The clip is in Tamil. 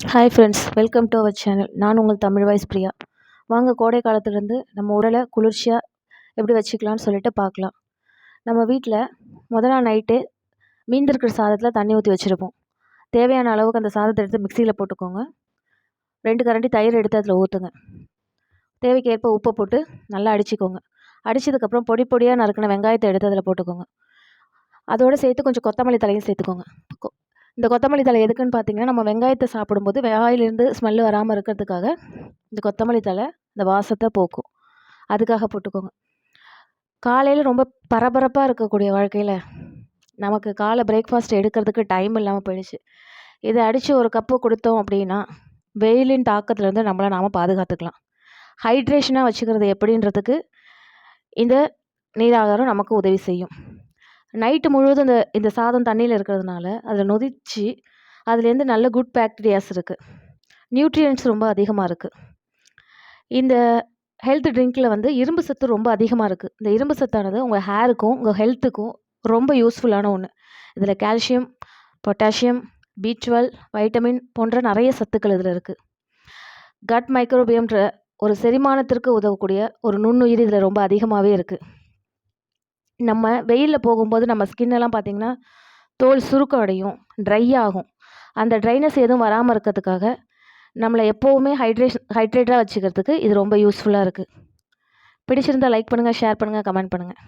Hi friends, welcome to our channel. நான் உங்கள் தமிழ் வாய்ஸ் பிரியா. வாங்க கோடை காலத்துலேருந்து நம்ம உடலை குளிர்ச்சியாக எப்படி வச்சுக்கலாம்னு சொல்லிட்டு பார்க்கலாம். நம்ம வீட்டில் நாள் நைட்டே மீந்திருக்கிற சாதத்தில் தண்ணி ஊற்றி வச்சுருப்போம். தேவையான அளவுக்கு அந்த சாதத்தை எடுத்து மிக்சியில் போட்டுக்கோங்க. 2 கரண்டி தயிர் எடுத்து அதில் ஊற்றுங்க. தேவைக்கு ஏற்ப உப்பை போட்டு நல்லா அடிச்சுக்கோங்க. அடித்ததுக்கப்புறம் பொடி பொடியாக நறுக்கின வெங்காயத்தை எடுத்து அதில் போட்டுக்கோங்க. அதோடு சேர்த்து கொஞ்சம் கொத்தமல்லி தலையும் சேர்த்துக்கோங்க. இந்த கொத்தமல்லி தழை எதுக்குன்னு பார்த்தீங்கன்னா, நம்ம வெங்காயத்தை சாப்பிடும்போது வாயிலிருந்து ஸ்மெல் வராமல் இருக்கிறதுக்காக இந்த கொத்தமல்லி தழை இந்த வாசத்தை போக்கும். அதுக்காக போட்டுக்கோங்க. காலையில் ரொம்ப பரபரப்பாக இருக்கக்கூடிய வாழ்க்கையில் நமக்கு காலை பிரேக்ஃபாஸ்ட் எடுக்கிறதுக்கு டைம் இல்லாமல் போயிடுச்சு. இதை அடித்து ஒரு கப்பு கொடுத்தோம் அப்படின்னா வெயிலின் தாக்கத்துலேருந்து நம்மளை நாம் பாதுகாத்துக்கலாம். ஹைட்ரேஷனாக வச்சுக்கிறது எப்படின்றதுக்கு இந்த நீராகாரம் நமக்கு உதவி செய்யும். நைட்டு முழுவதும் இந்த சாதம் தண்ணியில் இருக்கிறதுனால அதில் நொதிச்சு அதுலேருந்து நல்ல குட் பாக்டீரியாஸ் இருக்குது. நியூட்ரியன்ஸ் ரொம்ப அதிகமாக இருக்குது. இந்த ஹெல்த் ட்ரிங்க்கில் இரும்பு சத்து ரொம்ப அதிகமாக இருக்குது. இந்த இரும்பு சத்தானது உங்கள் ஹேருக்கும் உங்கள் ஹெல்த்துக்கும் ரொம்ப யூஸ்ஃபுல்லான ஒன்று. இதில் கால்சியம், பொட்டாசியம், B12, வைட்டமின் போன்ற நிறைய சத்துக்கள் இதில் இருக்குது. கட் மைக்ரோபியம்ன்ற ஒரு செரிமானத்திற்கு உதவக்கூடிய ஒரு நுண்ணுயிர் இதில் ரொம்ப அதிகமாகவே இருக்குது. நம்ம வெயிலில் போகும்போது நம்ம ஸ்கின்னெல்லாம் பார்த்திங்கன்னா தோல் சுருக்கம் அடையும், ட்ரை ஆகும். அந்த ட்ரைனஸ் எதுவும் வராமல் இருக்கிறதுக்காக நம்மளை எப்போவுமே ஹைட்ரேட்டாக வச்சுக்கிறதுக்கு இது ரொம்ப யூஸ்ஃபுல்லாக இருக்குது. பிடிச்சிருந்தால் லைக் பண்ணுங்கள், ஷேர் பண்ணுங்கள், கமெண்ட் பண்ணுங்கள்.